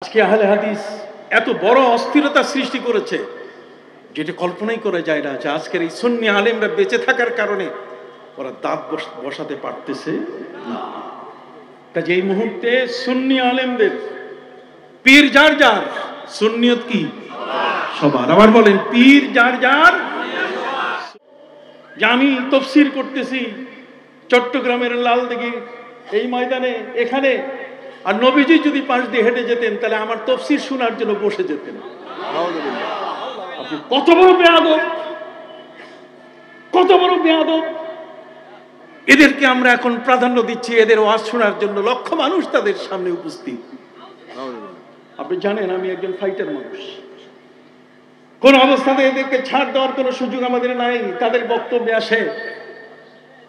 আজকে আহলে হাদিস এত বড় অস্থিরতা সৃষ্টি করেছে যেটা কল্পনাই করা যায় না, যে আজকের এই সুন্নি আলেমরা বেঁচে থাকার কারণে ওরা দাঁত বসাতে পারতেছে না। কাজে এই মুহূর্তে সুন্নি আলেমদের পীর যার যার, সুন্নিয়ত কি সবার। আবার বলেন পীর যার যার। যে আমি তফসির করতেছি চট্টগ্রামের লালদিঘি এই ময়দানে এখানে, আর নবীজি যদি পাশ দিয়ে হেঁটে যেতেন তাহলে আমার তফসির শোনার জন্য বসে যেতেন। আপনি কত বড় বেয়াদব, কত বড় বেয়াদব! এদেরকে আমরা এখন প্রাধান্য দিচ্ছি, এদের ওয়াজ শোনার জন্য লক্ষ মানুষ তাদের সামনে উপস্থিত। আপনি জানেন আমি একজন ফাইটার মানুষ, কোন অবস্থাতে এদেরকে ছাড় দেওয়ার কোন সুযোগ আমাদের নাই। তাদের বক্তব্যে আসে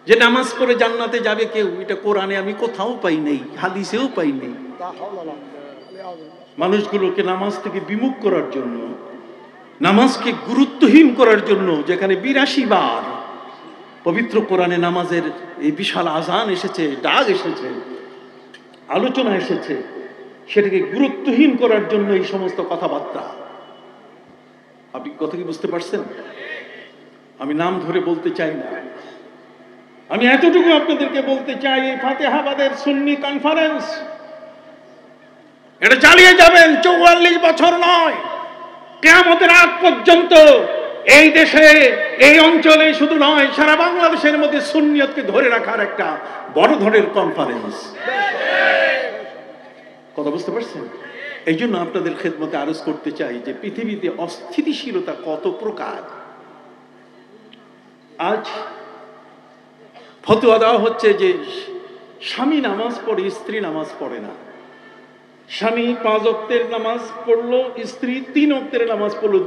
যে নামাজ পড়ে জান্নাতে যাবে কেউ, এটা কোরআনে আমি কোথাও পাই নাই, হাদিসেও পাই নাই। মানুষগুলোকে নামাজ থেকে বিমুখ করার জন্য, নামাজকে গুরুত্বহীন করার জন্য, যেখানে ৮২ বার পবিত্র কোরআনে নামাজের এই বিশাল আজান এসেছে, ডাক এসেছে, আলোচনা এসেছে, সেটাকে গুরুত্বহীন করার জন্য এই সমস্ত কথাবার্তা। আপনি কথা কি বুঝতে পারছেন? আমি নাম ধরে বলতে চাই না, আমি এতটুকু আপনাদেরকে বলতে চাই, এই ফাতেহাবাদের সুন্নি কনফারেন্স এটা চালিয়ে যাবেন ৪৪ বছর নয়, কিয়ামতের আগ পর্যন্ত। এই দেশে, এই অঞ্চলে শুধু নয়, সারা বাংলাদেশের মধ্যে সুন্নিয়তকে ধরে রাখার একটা বড় ধরনের কনফারেন্স। কথা বুঝতে পারছেন? এই জন্য আপনাদের খেদমতে আরজ করতে চাই যে পৃথিবীতে অস্থিতিশীলতা কত প্রকার। আজ ফতোয়া দেওয়া হচ্ছে যে স্বামী নামাজ পড়ে, স্ত্রী নামাজ পড়ে না। স্বামী ৫ ওয়াক্তের নামাজ পড়লো, স্ত্রী ৩ ওয়াক্তের নামাজ পড়লো,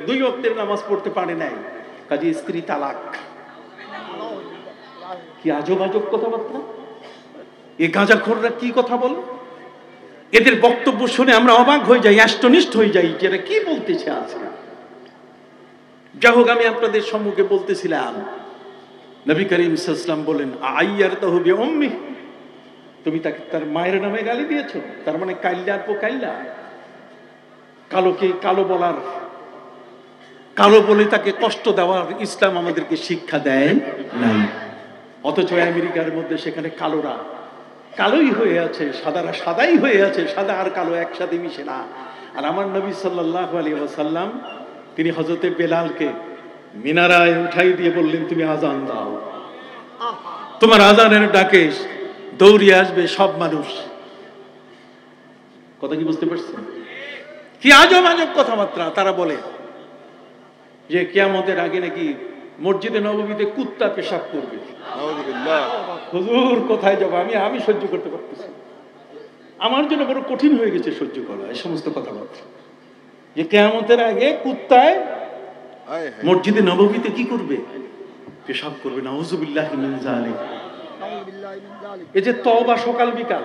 ২ ওয়াক্তের নামাজ পড়তে পারে নাই, কাজে স্ত্রী তালাক। কি আজব আজব কথাবার্তা! এ গাঁজাখোররা কি কথা বলে! এদের বক্তব্য শুনে আমরা অবাক হয়ে যাই, অ্যাস্টনিশড হয়ে যাই, যে এরা কি বলতেছে আজকে। যাই হোক, আমি আপনাদের সম্মুখে বলতেছিলাম, নবী করিম সাল্লাল্লাহু আলাইহি ওয়াসাল্লাম বলেন, আইয়ারতাহু বিউম্মি, তুমি তাকে তার মায়ের নামে গালি দিয়েছো, তার মানে কাইল্লার পো কাইল্লা। কালোকে কালো বলার, কালো বলে তাকে কষ্ট দেওয়ার ইসলাম আমাদেরকে শিক্ষা দেয় নাই। অথচ আমেরিকার মধ্যে সেখানে কালোরা কালোই হয়ে আছে, সাদারা সাদাই হয়ে আছে, সাদা আর কালো একসাথে মিশে না। আর আমার নবী সাল্লাল্লাহু আলাইহি ওয়াসাল্লাম তিনি হযরতে বেলালকে মিনারায় উঠাই দিয়ে বললেন, তুমি আজান দাও, তোমার আজানের ডাকে দৌড়িয়ে আসবে সব মানুষ। কথা কি বুঝতে পারছেন? কি আজব আজব কথাবার্তা তারা বলে, যে কিয়ামতের আগে নাকি মসজিদে নববীতে কুত্তা পেশাব করবে। হুজুর কোথায় যাবো? আমি সহ্য করতে পারতেছি, আমার জন্য বড় কঠিন হয়ে গেছে সহ্য করা এই সমস্ত কথাবার্তা, যে কিয়ামতের আগে কুত্তায় মসজিদে নববীতে কি করবে? পেশাব করবে। নাউযুবিল্লাহি মিন যালিক। এই যে তওবা সকাল বিকাল,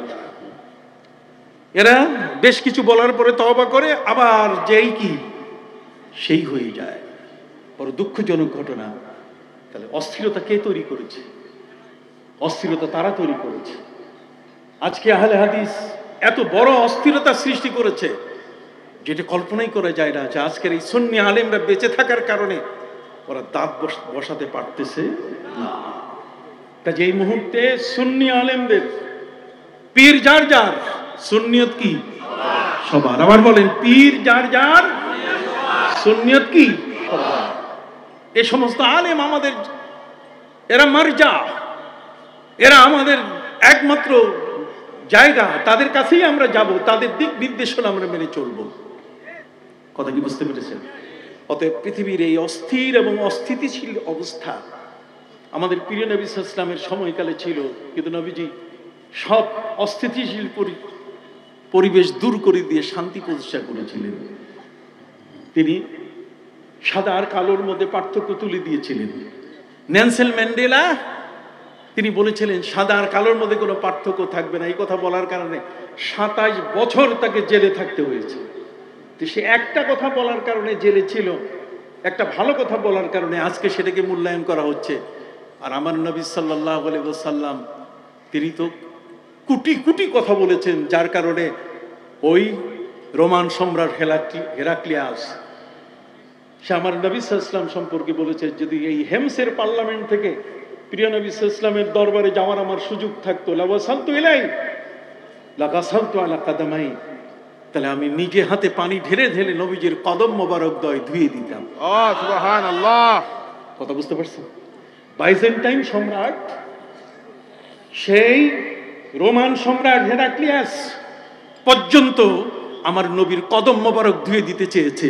এরা বেশ কিছু বলার পরে তওবা করে, আবার যেই কি সেই হয়ে যায়। বড় দুঃখজনক ঘটনা। তাহলে অস্থিরতা কে তৈরি করেছে? অস্থিরতা তারা তৈরি করেছে। আজকে আহলে হাদিস এত বড় অস্থিরতা সৃষ্টি করেছে যেটা কল্পনাই করা যায় না, যে আজকের এই সুন্নি আলেমরা বেঁচে থাকার কারণে ওরা দাঁত বসাতে পারতেছে না। কাজে এই মুহূর্তে সুন্নি আলেমদের পীর যার যার, সুন্নিয়ত কি সবার। আবার বলেন পীর যার যার, সুন্নিয়ত কি সবার। এই সমস্ত আলেম আমাদের, এরা মারজা, এরা আমাদের একমাত্র জায়গা, তাদের কাছেই আমরা যাব, তাদের দিক নির্দেশনা আমরা মেনে চলবো। কথা কি বুঝতে পেরেছেন? অতএব পৃথিবীর এই অস্থির এবং অস্থিতিশীল অবস্থা আমাদের প্রিয় নবী সাল্লাল্লাহু আলাইহি ওয়াসাল্লামের সময়কালে ছিল, কিন্তু নবীজি সব অস্থিতিশীল পরিবেশ দূর করে দিয়ে শান্তি প্রতিষ্ঠা করেছিলেন। তিনি সাদা আর কালোর মধ্যে পার্থক্য তুলে দিয়েছিলেন। নেলসন ম্যান্ডেলা তিনি বলেছিলেন সাদা আর কালোর মধ্যে কোনো পার্থক্য থাকবে না। এই কথা বলার কারণে ২৭ বছর তাকে জেলে থাকতে হয়েছে। তো সে একটা কথা বলার কারণে জেলে ছিল, একটা ভালো কথা বলার কারণে আজকে সেটাকে মূল্যায়ন করা হচ্ছে। আর আমার নবী সাল্লাল্লাহু আলাইহি ওয়াসাল্লাম তিনি তো কোটি কোটি কথা বলেছেন, যার কারণে ওই রোমান সম্রাট হেরাক্লিয়াস, সে আমার নবী সাল্লাল্লাহু আলাইহি ওয়াসাল্লাম সম্পর্কে বলেছে, যদি এই হেমসের পার্লামেন্ট থেকে প্রিয় নবী সাল্লাল্লাহু আলাইহি ওয়াসাল্লামের দরবারে যাওয়ার আমার সুযোগ থাকতো, লাওয়াসালতু ইলাই লাগাসালতু আলা কাদামাই, তাহলে আমি নিজে হাতে পানি ঢেলে ঢেলে নবীজির কদম মোবারক দয় ধুয়ে দিতাম। সুবহানাল্লাহ। কথা বুঝতে পারছেন? বাইজেন্টাইন সম্রাট, সেই রোমান সম্রাট হেরাক্লিয়াস পর্যন্ত আমার নবীর কদম মোবারক ধুয়ে দিতে চেয়েছে।